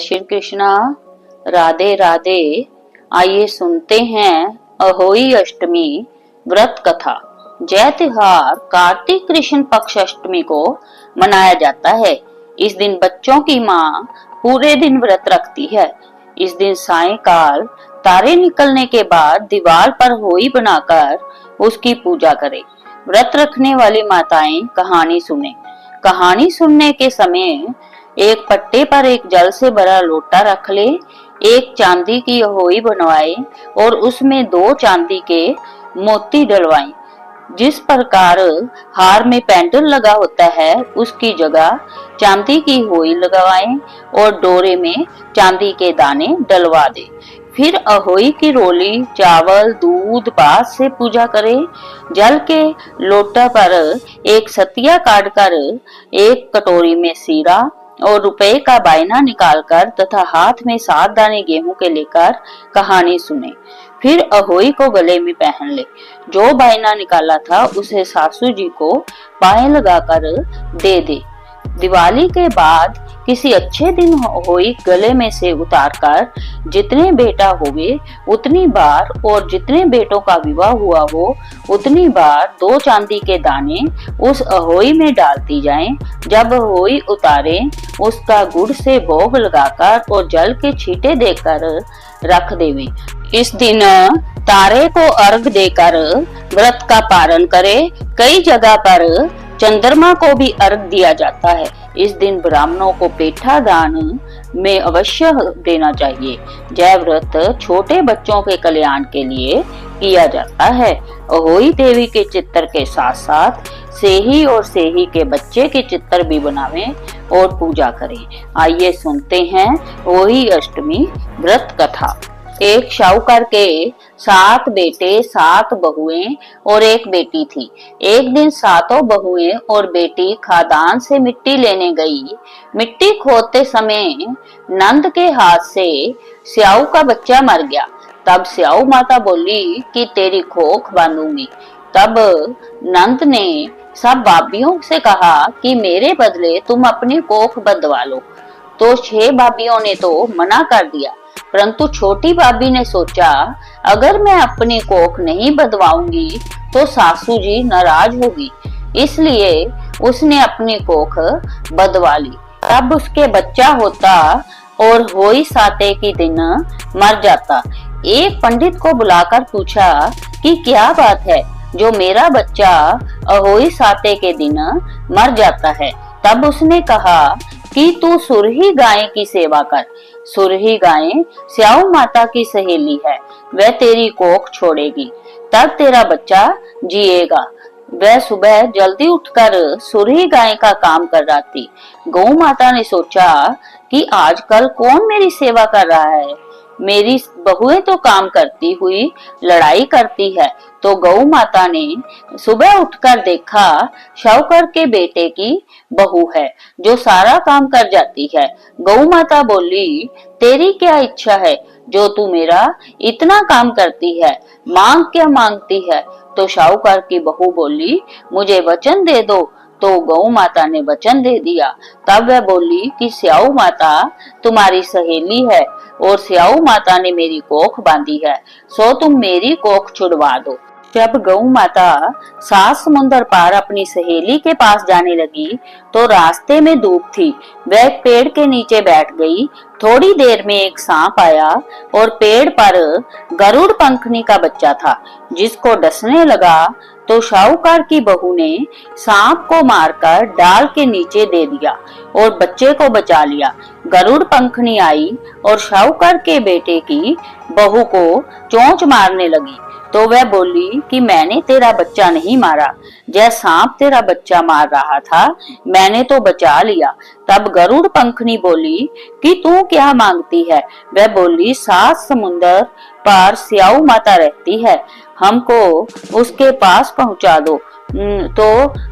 श्री कृष्णा, राधे राधे। आइए सुनते हैं अहोई अष्टमी व्रत कथा। जय तिहार कार्तिक कृष्ण पक्ष अष्टमी को मनाया जाता है। इस दिन बच्चों की माँ पूरे दिन व्रत रखती है। इस दिन सायंकाल तारे निकलने के बाद दीवार पर होई बनाकर उसकी पूजा करें। व्रत रखने वाली माताएं कहानी सुने। कहानी सुनने के समय एक पट्टे पर एक जल से भरा लोटा रख ले, एक चांदी की होई बनवाए और उसमें 2 चांदी के मोती डलवाएं। जिस प्रकार हार में पेंडल लगा होता है उसकी जगह चांदी की होई लगवाएं और डोरे में चांदी के दाने डलवा दे। फिर अहोई की रोली, चावल, दूध, बात से पूजा करें। जल के लोटा पर एक सतिया काटकर एक कटोरी में सीरा और रुपए का बायना निकालकर तथा हाथ में 7 दाने गेहूं के लेकर कहानी सुने। फिर अहोई को गले में पहन ले। जो बायना निकाला था उसे सासू जी को पाए लगाकर दे दे। दिवाली के बाद किसी अच्छे दिन होई गले में से उतारकर जितने बेटा होवे उतनी बार और जितने बेटों का विवाह हुआ हो उतनी बार 2 चांदी के दाने उस अहोई में डालती जाएं। जब अहोई उतारे उसका गुड़ से भोग लगाकर और जल के छींटे देकर रख देवे। इस दिन तारे को अर्घ देकर व्रत का पारण करे। कई जगह पर चंद्रमा को भी अर्घ दिया जाता है। इस दिन ब्राह्मणों को पेठा दान में अवश्य देना चाहिए। जय व्रत छोटे बच्चों के कल्याण के लिए किया जाता है। अहोई देवी के चित्र के साथ साथ सेही और सेही के बच्चे के चित्र भी बनावें और पूजा करें। आइए सुनते हैं अहोई अष्टमी व्रत कथा। एक शाहूकार के 7 बेटे 7 बहुएं और एक बेटी थी। एक दिन 7 बहुएं और बेटी खादान से मिट्टी लेने गई। मिट्टी खोदते समय नंद के हाथ से स्याऊ का बच्चा मर गया। तब स्याऊ माता बोली कि तेरी खोख बांधूंगी। तब नंद ने सब भाभियों से कहा कि मेरे बदले तुम अपनी कोख बंधवा लो। तो 6 भाभियों ने तो मना कर दिया, परंतु छोटी भाभी ने सोचा अगर मैं अपनी कोख नहीं बंधवाऊंगी तो सासू जी नाराज होगी, इसलिए उसने अपनी कोख बंधवा ली। तब उसके बच्चा होता और होई साते के दिन मर जाता। एक पंडित को बुलाकर पूछा कि क्या बात है जो मेरा बच्चा अहोई साते के दिन मर जाता है। तब उसने कहा कि तू सुरही गाय की सेवा कर। सुरही गाय स्याऊ माता की सहेली है, वह तेरी कोख छोड़ेगी, तब तेरा बच्चा जिएगा। वह सुबह जल्दी उठकर सुरही गाय का काम कर रहा थी। गौ माता ने सोचा कि आजकल कौन मेरी सेवा कर रहा है, मेरी बहुएं तो काम करती हुई लड़ाई करती है। तो गौ माता ने सुबह उठकर देखा शाहूकार के बेटे की बहू है जो सारा काम कर जाती है। गौ माता बोली तेरी क्या इच्छा है जो तू मेरा इतना काम करती है, मांग क्या मांगती है। तो शाहूकार की बहू बोली मुझे वचन दे दो। तो गौ माता ने वचन दे दिया। तब वह बोली कि स्याऊ माता तुम्हारी सहेली है और स्याऊ माता ने मेरी कोख बांधी है, सो तुम मेरी कोख छुड़वा दो। जब गौ माता 7 समुंदर पार अपनी सहेली के पास जाने लगी तो रास्ते में धूप थी। वह पेड़ के नीचे बैठ गई। थोड़ी देर में एक सांप आया और पेड़ पर गरुड़ पंखनी का बच्चा था जिसको डसने लगा। तो शाहूकार की बहू ने सांप को मारकर डाल के नीचे दे दिया और बच्चे को बचा लिया। गरुड़ पंखनी आई और शाहूकार के बेटे की बहू को चोंच मारने लगी। तो वह बोली कि मैंने तेरा बच्चा नहीं मारा, जय सांप तेरा बच्चा मार रहा था, मैंने तो बचा लिया। तब गरुड़ पंखनी बोली कि तू क्या मांगती है। वह बोली 7 समुंदर पार स्याऊ माता रहती है, हमको उसके पास पहुंचा दो। तो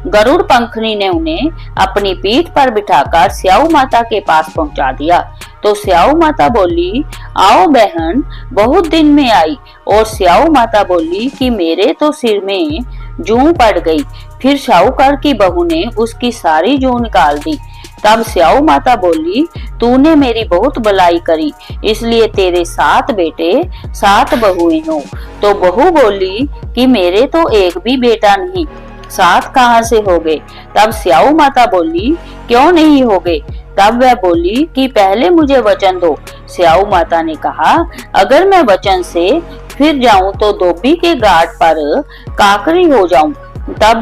गरुड़ पंखनी ने उन्हें अपनी पीठ पर बिठाकर स्याऊ माता के पास पहुंचा दिया। तो स्याऊ माता बोली आओ बहन, बहुत दिन में आई। और स्याऊ माता बोली कि मेरे तो सिर में जूं पड़ गई। फिर शाहूकार की बहू ने उसकी सारी जूं निकाल दी। तब स्याऊ माता बोली, तूने मेरी बहुत भलाई करी, इसलिए तेरे 7 बेटे 7 बहुएं हो। तो बहू बोली कि मेरे तो एक भी बेटा नहीं, 7 कहाँ से हो गए? तब स्याऊ माता बोली, क्यों नहीं हो गए? तब वह बोली कि पहले मुझे वचन दो। स्याऊ माता ने कहा, अगर मैं वचन से फिर जाऊं तो धोबी के घाट पर काकरी हो जाऊं। तब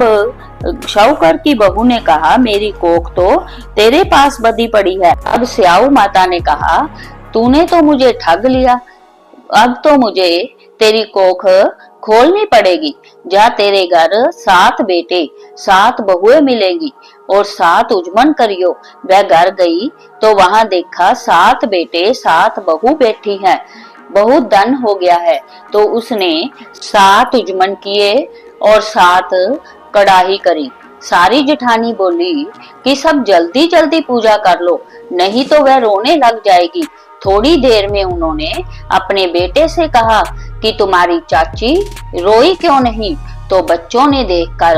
शाहूकार की बहू ने कहा, मेरी कोख तो तेरे पास बंधी पड़ी है। अब स्याऊ माता ने कहा, तूने तो मुझे ठग लिया, अब तो मुझे तेरी कोख खोलनी पड़ेगी। जा, तेरे घर 7 बेटे 7 बहुएं मिलेंगी और 7 उजमन करियो। वह घर गई तो वहां देखा 7 बेटे 7 बहू बैठी हैं। बहुत धन हो गया है, तो उसने 7 उजमन किए और 7 कड़ाही करी। सारी जेठानी बोली कि सब जल्दी जल्दी पूजा कर लो, नहीं तो वह रोने लग जाएगी। थोड़ी देर में उन्होंने अपने बेटे से कहा कि तुम्हारी चाची रोई क्यों नहीं? तो बच्चों ने देखकर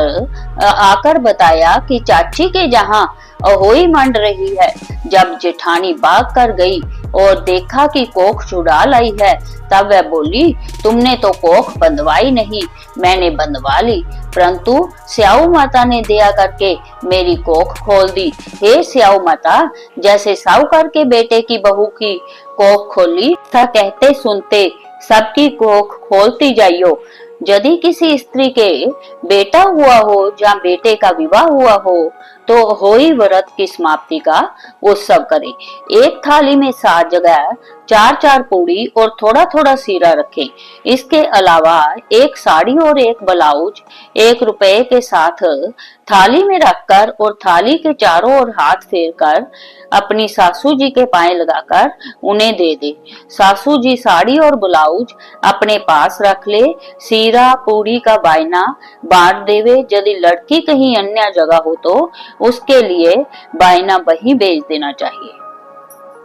आकर बताया कि चाची के जहां अहोई मंड रही है। जब जेठानी भाग कर गई और देखा कि कोख चुरा लाई है, तब वह बोली, तुमने तो कोख बंधवाई नहीं, मैंने बंधवा ली, परंतु स्याऊ माता ने दया करके मेरी कोख खोल दी। हे स्याऊ माता, जैसे साहूकार के बेटे की बहू की कोख खोली, ऐसा कहते सुनते सबकी कोख खोलती जाइयो। यदि किसी स्त्री के बेटा हुआ हो या बेटे का विवाह हुआ हो, तो होई व्रत की समाप्ति का उत्सव करे। एक थाली में 7 जगह 4-4 पूड़ी और थोड़ा थोड़ा सीरा रखें। इसके अलावा एक साड़ी और एक ब्लाउज 1 रुपए के साथ थाली में रखकर और थाली के चारों ओर हाथ फेर कर अपनी सासू जी के पांव लगाकर उन्हें दे दे। सासू जी साड़ी और ब्लाउज अपने पास रख ले। सीरा पूड़ी का बायना बांट देवे। यदि लड़की कहीं अन्य जगह हो तो उसके लिए बायना वहीं भेज देना चाहिए।